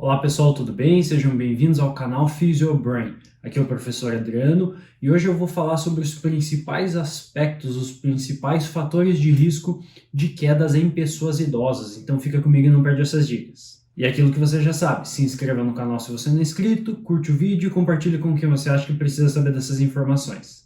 Olá pessoal, tudo bem? Sejam bem-vindos ao canal Physio Brain. Aqui é o professor Adriano e hoje eu vou falar sobre os principais aspectos, os principais fatores de risco de quedas em pessoas idosas. Então fica comigo e não perde essas dicas. E é aquilo que você já sabe, se inscreva no canal se você não é inscrito, curte o vídeo e compartilhe com quem você acha que precisa saber dessas informações.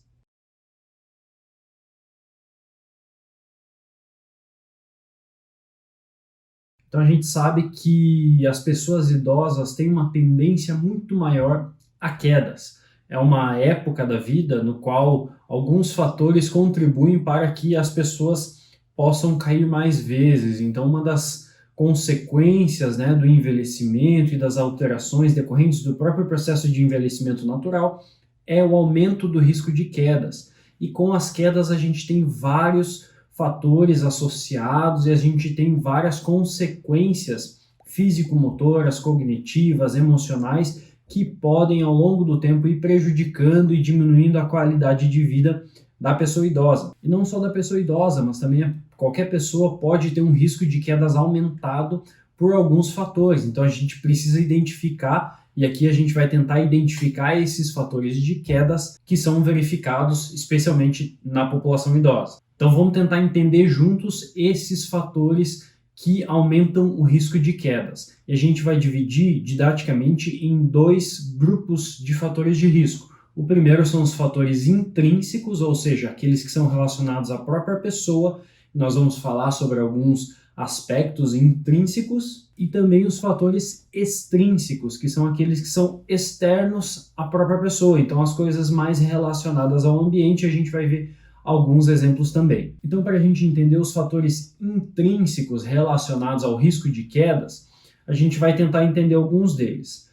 Então a gente sabe que as pessoas idosas têm uma tendência muito maior a quedas. É uma época da vida no qual alguns fatores contribuem para que as pessoas possam cair mais vezes. Então uma das consequências, né, do envelhecimento e das alterações decorrentes do próprio processo de envelhecimento natural é o aumento do risco de quedas. E com as quedas a gente tem vários fatores associados e a gente tem várias consequências físico-motoras, cognitivas, emocionais que podem ao longo do tempo ir prejudicando e diminuindo a qualidade de vida da pessoa idosa. E não só da pessoa idosa, mas também qualquer pessoa pode ter um risco de quedas aumentado por alguns fatores. Então a gente precisa identificar, e aqui a gente vai tentar identificar esses fatores de quedas que são verificados especialmente na população idosa. Então vamos tentar entender juntos esses fatores que aumentam o risco de quedas. E a gente vai dividir didaticamente em dois grupos de fatores de risco. O primeiro são os fatores intrínsecos, ou seja, aqueles que são relacionados à própria pessoa. Nós vamos falar sobre alguns aspectos intrínsecos e também os fatores extrínsecos, que são aqueles que são externos à própria pessoa. Então as coisas mais relacionadas ao ambiente, a gente vai ver alguns exemplos também. Então, para a gente entender os fatores intrínsecos relacionados ao risco de quedas, a gente vai tentar entender alguns deles.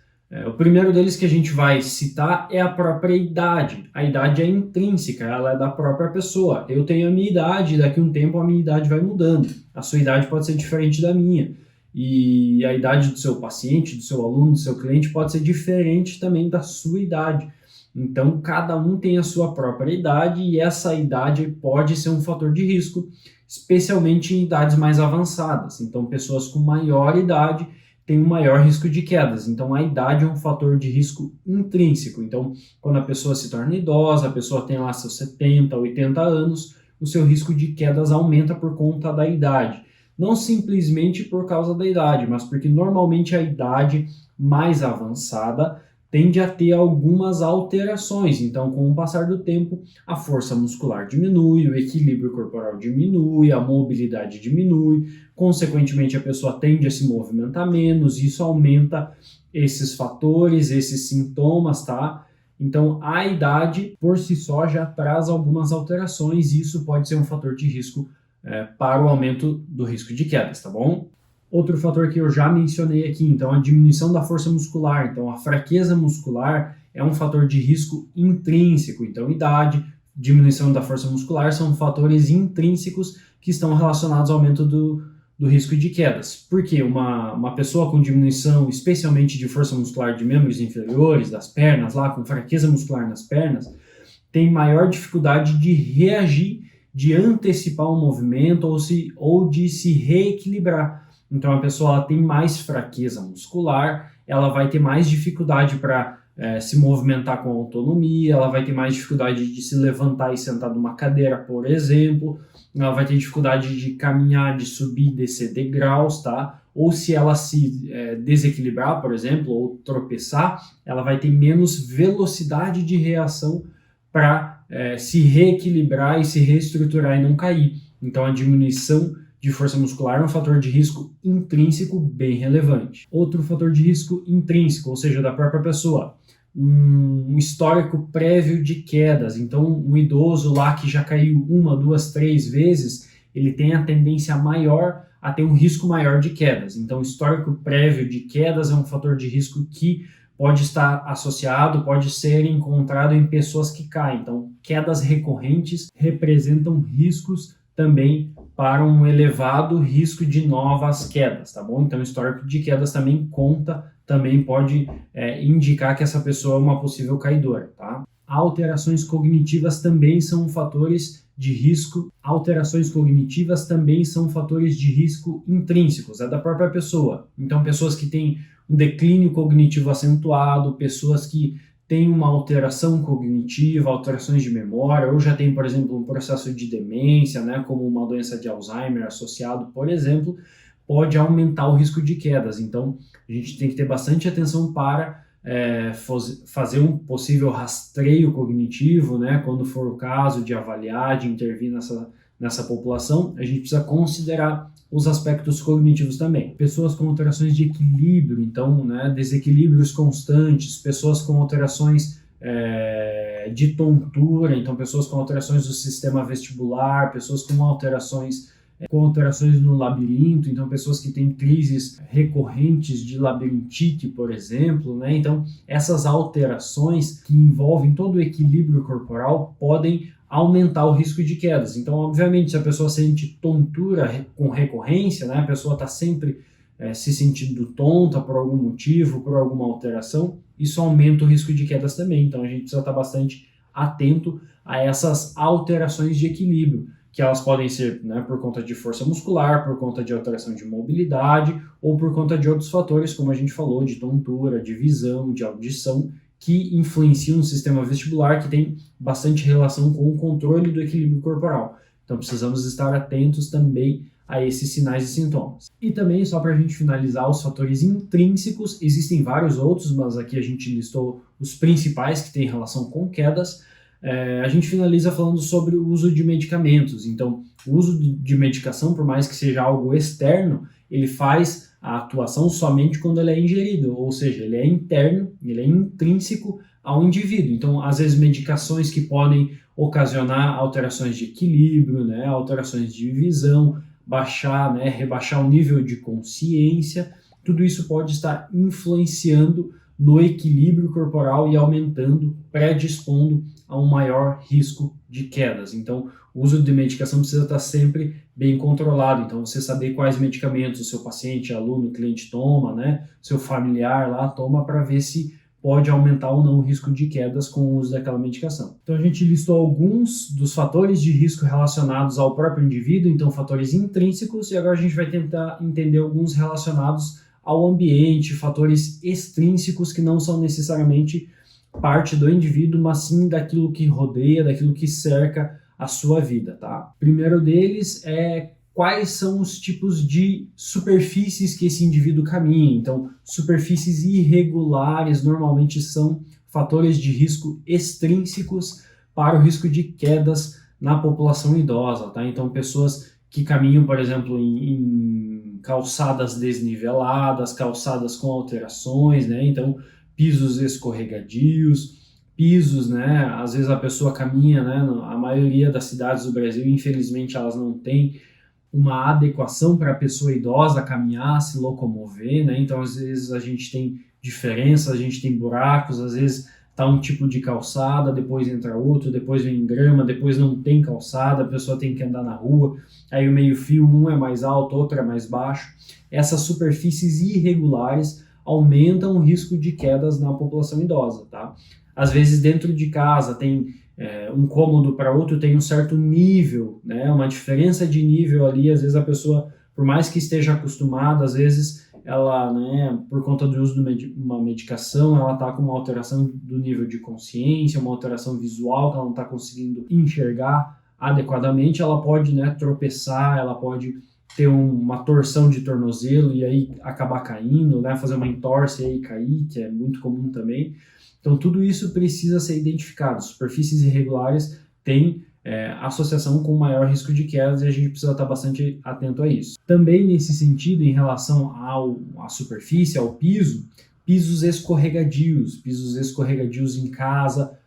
O primeiro deles que a gente vai citar é a própria idade. A idade é intrínseca, ela é da própria pessoa. Eu tenho a minha idade, daqui a um tempo a minha idade vai mudando. A sua idade pode ser diferente da minha. E a idade do seu paciente, do seu aluno, do seu cliente pode ser diferente também da sua idade. Então, cada um tem a sua própria idade e essa idade pode ser um fator de risco, especialmente em idades mais avançadas. Então, pessoas com maior idade têm um maior risco de quedas. Então, a idade é um fator de risco intrínseco. Então, quando a pessoa se torna idosa, a pessoa tem lá seus 70, 80 anos, o seu risco de quedas aumenta por conta da idade. Não simplesmente por causa da idade, mas porque normalmente a idade mais avançada tende a ter algumas alterações. Então, com o passar do tempo, a força muscular diminui, o equilíbrio corporal diminui, a mobilidade diminui, consequentemente a pessoa tende a se movimentar menos, isso aumenta esses fatores, esses sintomas, tá? Então, a idade por si só já traz algumas alterações e isso pode ser um fator de risco para o aumento do risco de quedas, tá bom? Outro fator que eu já mencionei aqui, então a diminuição da força muscular. Então a fraqueza muscular é um fator de risco intrínseco. Então idade, diminuição da força muscular são fatores intrínsecos que estão relacionados ao aumento do risco de quedas. Porque uma pessoa com diminuição, especialmente de força muscular de membros inferiores, das pernas, lá com fraqueza muscular nas pernas, tem maior dificuldade de reagir, de antecipar um movimento ou de se reequilibrar. Então a pessoa ela tem mais fraqueza muscular, ela vai ter mais dificuldade para se movimentar com autonomia, ela vai ter mais dificuldade de se levantar e sentar numa cadeira, por exemplo, ela vai ter dificuldade de caminhar, de subir e descer degraus, tá? Ou se ela se desequilibrar, por exemplo, ou tropeçar, ela vai ter menos velocidade de reação para se reequilibrar e se reestruturar e não cair. Então a diminuição de força muscular é um fator de risco intrínseco bem relevante. Outro fator de risco intrínseco, ou seja, da própria pessoa, um histórico prévio de quedas. Então, um idoso lá que já caiu 1, 2, 3 vezes, ele tem a tendência maior a ter um risco maior de quedas. Então, histórico prévio de quedas é um fator de risco que pode estar associado, pode ser encontrado em pessoas que caem. Então, quedas recorrentes representam riscos também para um elevado risco de novas quedas, tá bom? Então, o histórico de quedas também conta, também pode indicar que essa pessoa é uma possível caidora, tá? Alterações cognitivas também são fatores de risco. Alterações cognitivas também são fatores de risco intrínsecos, é da própria pessoa. Então, pessoas que têm um declínio cognitivo acentuado, pessoas que têm uma alteração cognitiva, alterações de memória, ou já tem, por exemplo, um processo de demência, né, como uma doença de Alzheimer associado, por exemplo, pode aumentar o risco de quedas. Então, a gente tem que ter bastante atenção para fazer um possível rastreio cognitivo, né, quando for o caso de avaliar, de intervir nessa população, a gente precisa considerar os aspectos cognitivos também. Pessoas com alterações de equilíbrio, então, né, desequilíbrios constantes, pessoas com alterações de tontura, então pessoas com alterações do sistema vestibular, pessoas com alterações no labirinto, então pessoas que têm crises recorrentes de labirintite, por exemplo, né? Então essas alterações que envolvem todo o equilíbrio corporal podem aumentar o risco de quedas. Então, obviamente, se a pessoa sente tontura com recorrência, né? A pessoa está sempre se sentindo tonta por algum motivo, por alguma alteração, isso aumenta o risco de quedas também. Então a gente precisa estar bastante atento a essas alterações de equilíbrio, que elas podem ser, né, por conta de força muscular, por conta de alteração de mobilidade ou por conta de outros fatores, como a gente falou, de tontura, de visão, de audição, que influenciam no sistema vestibular, que tem bastante relação com o controle do equilíbrio corporal. Então precisamos estar atentos também a esses sinais e sintomas. E também, só para a gente finalizar, os fatores intrínsecos, existem vários outros, mas aqui a gente listou os principais que têm relação com quedas. A gente finaliza falando sobre o uso de medicamentos. Então, o uso de medicação, por mais que seja algo externo, ele faz a atuação somente quando ele é ingerido, ou seja, ele é interno, ele é intrínseco ao indivíduo. Então, às vezes, medicações que podem ocasionar alterações de equilíbrio, né, alterações de visão, rebaixar o nível de consciência, tudo isso pode estar influenciando no equilíbrio corporal e aumentando, predispondo a um maior risco de quedas. Então, o uso de medicação precisa estar sempre bem controlado. Então, você saber quais medicamentos o seu paciente, aluno, cliente toma, né? Seu familiar lá toma, para ver se pode aumentar ou não o risco de quedas com o uso daquela medicação. Então, a gente listou alguns dos fatores de risco relacionados ao próprio indivíduo, então fatores intrínsecos, e agora a gente vai tentar entender alguns relacionados ao ambiente, fatores extrínsecos que não são necessariamente parte do indivíduo, mas sim daquilo que rodeia, daquilo que cerca a sua vida, tá? Primeiro deles é quais são os tipos de superfícies que esse indivíduo caminha. Então, superfícies irregulares normalmente são fatores de risco extrínsecos para o risco de quedas na população idosa, tá? Então, pessoas que caminham, por exemplo, em calçadas desniveladas, calçadas com alterações, né? Então, pisos escorregadios, pisos, né? Às vezes a pessoa caminha, né? A maioria das cidades do Brasil, infelizmente, elas não têm uma adequação para a pessoa idosa caminhar, se locomover, né? Então, às vezes a gente tem diferenças, a gente tem buracos, às vezes tá um tipo de calçada, depois entra outro, depois vem grama, depois não tem calçada, a pessoa tem que andar na rua, aí o meio-fio, um é mais alto, outro é mais baixo. Essas superfícies irregulares aumentam o risco de quedas na população idosa, tá? Às vezes dentro de casa tem um cômodo para outro, tem um certo nível, né? Uma diferença de nível ali, às vezes a pessoa, por mais que esteja acostumada, às vezes ela, né, por conta do uso de uma medicação, ela está com uma alteração do nível de consciência, uma alteração visual, que ela não está conseguindo enxergar adequadamente, ela pode, né, tropeçar, ela pode ter uma torção de tornozelo e aí acabar caindo, né, fazer uma entorse e aí cair, que é muito comum também. Então, tudo isso precisa ser identificado. Superfícies irregulares têm associação com maior risco de quedas e a gente precisa estar bastante atento a isso. Também nesse sentido, em relação à superfície, ao piso, pisos escorregadios em casa,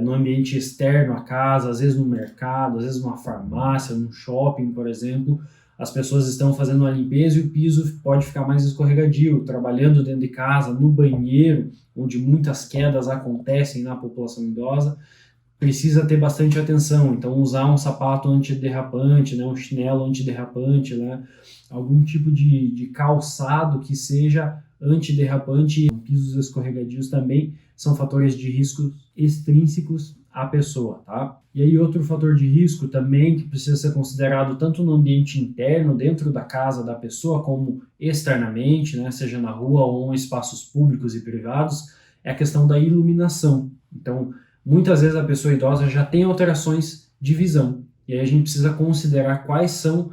no ambiente externo à casa, às vezes no mercado, às vezes numa farmácia, num shopping, por exemplo, as pessoas estão fazendo uma limpeza e o piso pode ficar mais escorregadio, trabalhando dentro de casa, no banheiro, onde muitas quedas acontecem na população idosa, precisa ter bastante atenção. Então, usar um sapato antiderrapante, né, um chinelo antiderrapante, né, algum tipo de calçado que seja antiderrapante. Pisos escorregadios também são fatores de risco extrínsecos à pessoa, tá? E aí outro fator de risco também que precisa ser considerado tanto no ambiente interno, dentro da casa da pessoa, como externamente, né, seja na rua ou em espaços públicos e privados, é a questão da iluminação. Então, muitas vezes a pessoa idosa já tem alterações de visão, e aí a gente precisa considerar quais são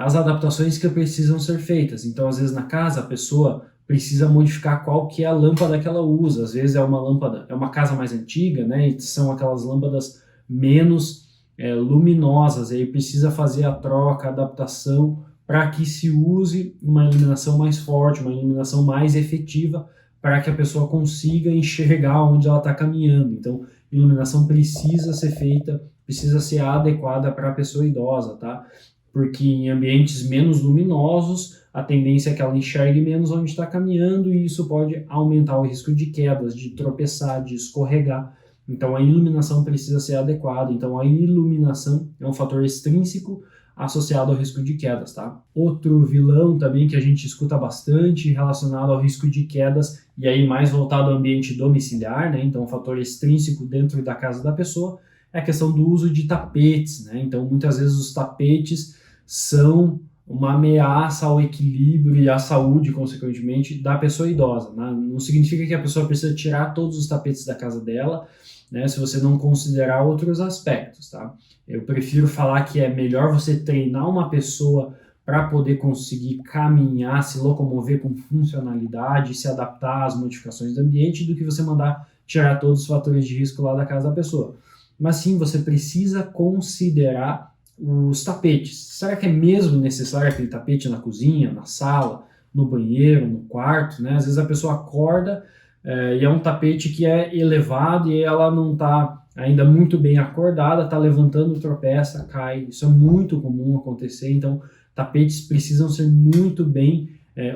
as adaptações que precisam ser feitas. Então, às vezes na casa a pessoa precisa modificar qual que é a lâmpada que ela usa. Às vezes é uma lâmpada, é uma casa mais antiga, né? E são aquelas lâmpadas menos luminosas. E aí precisa fazer a troca, a adaptação para que se use uma iluminação mais forte, uma iluminação mais efetiva, para que a pessoa consiga enxergar onde ela está caminhando. Então, iluminação precisa ser feita, precisa ser adequada para a pessoa idosa, tá? Porque em ambientes menos luminosos, a tendência é que ela enxergue menos onde está caminhando e isso pode aumentar o risco de quedas, de tropeçar, de escorregar. Então a iluminação precisa ser adequada. Então a iluminação é um fator extrínseco associado ao risco de quedas, tá? Outro vilão também que a gente escuta bastante relacionado ao risco de quedas, e aí mais voltado ao ambiente domiciliar, né? Então um fator extrínseco dentro da casa da pessoa, é a questão do uso de tapetes, né? Então muitas vezes os tapetes são uma ameaça ao equilíbrio e à saúde, consequentemente, da pessoa idosa, né? Não significa que a pessoa precisa tirar todos os tapetes da casa dela, né, se você não considerar outros aspectos, tá? Eu prefiro falar que é melhor você treinar uma pessoa para poder conseguir caminhar, se locomover com funcionalidade, se adaptar às modificações do ambiente, do que você mandar tirar todos os fatores de risco lá da casa da pessoa. Mas sim, você precisa considerar os tapetes. Será que é mesmo necessário aquele tapete na cozinha, na sala, no banheiro, no quarto, né? Às vezes a pessoa acorda e é um tapete que é elevado e ela não está ainda muito bem acordada, está levantando, tropeça, cai. Isso é muito comum acontecer, então tapetes precisam ser muito bem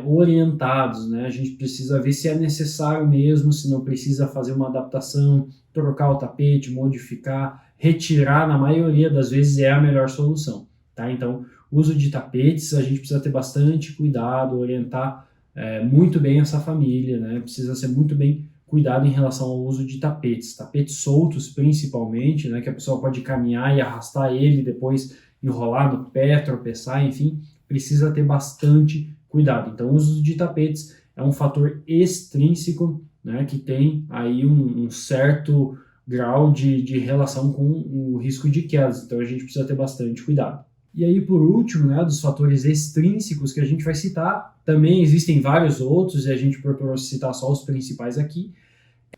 orientados, né? A gente precisa ver se é necessário mesmo, se não precisa fazer uma adaptação, trocar o tapete, modificar, retirar, na maioria das vezes é a melhor solução, tá? Então, uso de tapetes, a gente precisa ter bastante cuidado, orientar muito bem essa família, né? Precisa ser muito bem cuidado em relação ao uso de tapetes soltos principalmente, né? Que a pessoa pode caminhar e arrastar ele, depois enrolar no pé, tropeçar, enfim, precisa ter bastante cuidado. Então, o uso de tapetes é um fator extrínseco, né? Que tem aí um certo grau de relação com o risco de quedas, então a gente precisa ter bastante cuidado. E aí, por último, né, dos fatores extrínsecos que a gente vai citar, também existem vários outros, e a gente procurou citar só os principais aqui,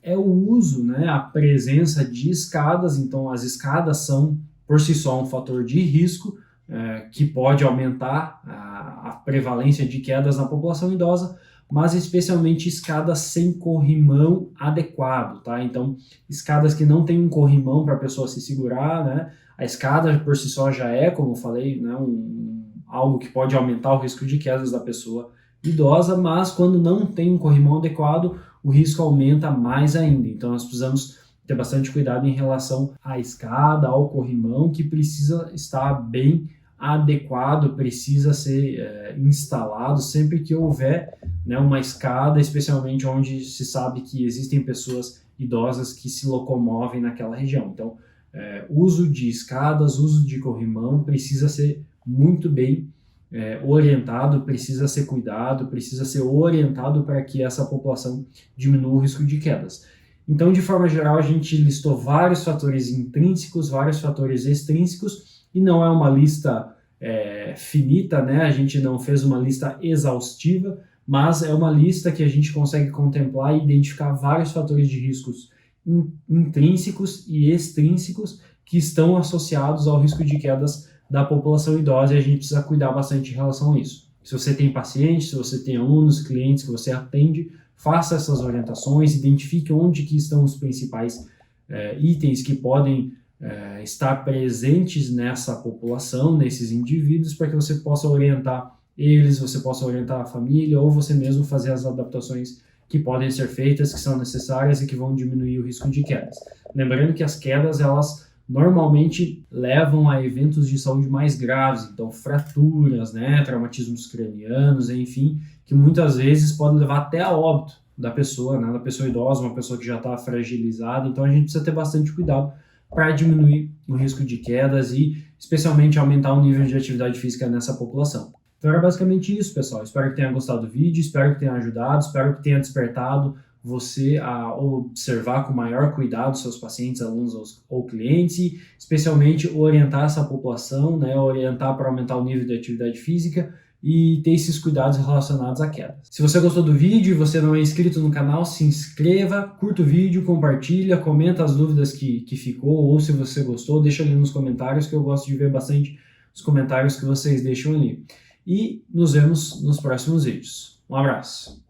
é o uso, né, a presença de escadas. Então as escadas são, por si só, um fator de risco, que pode aumentar a prevalência de quedas na população idosa, mas especialmente escadas sem corrimão adequado, tá? Então, escadas que não têm um corrimão para a pessoa se segurar, né? A escada por si só já é, como eu falei, né, algo que pode aumentar o risco de quedas da pessoa idosa, mas quando não tem um corrimão adequado, o risco aumenta mais ainda. Então, nós precisamos ter bastante cuidado em relação à escada, ao corrimão, que precisa estar bem adequado, precisa ser instalado sempre que houver, né, uma escada, especialmente onde se sabe que existem pessoas idosas que se locomovem naquela região. Então, uso de escadas, uso de corrimão precisa ser muito bem orientado, precisa ser cuidado, precisa ser orientado para que essa população diminua o risco de quedas. Então, de forma geral, a gente listou vários fatores intrínsecos, vários fatores extrínsecos, e não é uma lista finita, né? A gente não fez uma lista exaustiva, mas é uma lista que a gente consegue contemplar e identificar vários fatores de riscos intrínsecos e extrínsecos que estão associados ao risco de quedas da população idosa, e a gente precisa cuidar bastante em relação a isso. Se você tem pacientes, se você tem alunos, clientes que você atende, faça essas orientações, identifique onde que estão os principais itens que podem estar presentes nessa população, nesses indivíduos, para que você possa orientar eles, você possa orientar a família, ou você mesmo fazer as adaptações que podem ser feitas, que são necessárias e que vão diminuir o risco de quedas. Lembrando que as quedas, elas normalmente levam a eventos de saúde mais graves, então fraturas, né, traumatismos cranianos, enfim, que muitas vezes podem levar até a óbito. da pessoa, né, da pessoa idosa, uma pessoa que já está fragilizada. Então a gente precisa ter bastante cuidado para diminuir o risco de quedas e especialmente aumentar o nível de atividade física nessa população. Então era basicamente isso, pessoal. Espero que tenha gostado do vídeo, espero que tenha ajudado, espero que tenha despertado você a observar com maior cuidado seus pacientes, alunos ou clientes, e especialmente orientar essa população, né, orientar para aumentar o nível de atividade física e ter esses cuidados relacionados à queda. Se você gostou do vídeo e você não é inscrito no canal, se inscreva, curta o vídeo, compartilha, comenta as dúvidas que ficou, ou se você gostou, deixa ali nos comentários, que eu gosto de ver bastante os comentários que vocês deixam ali. E nos vemos nos próximos vídeos. Um abraço!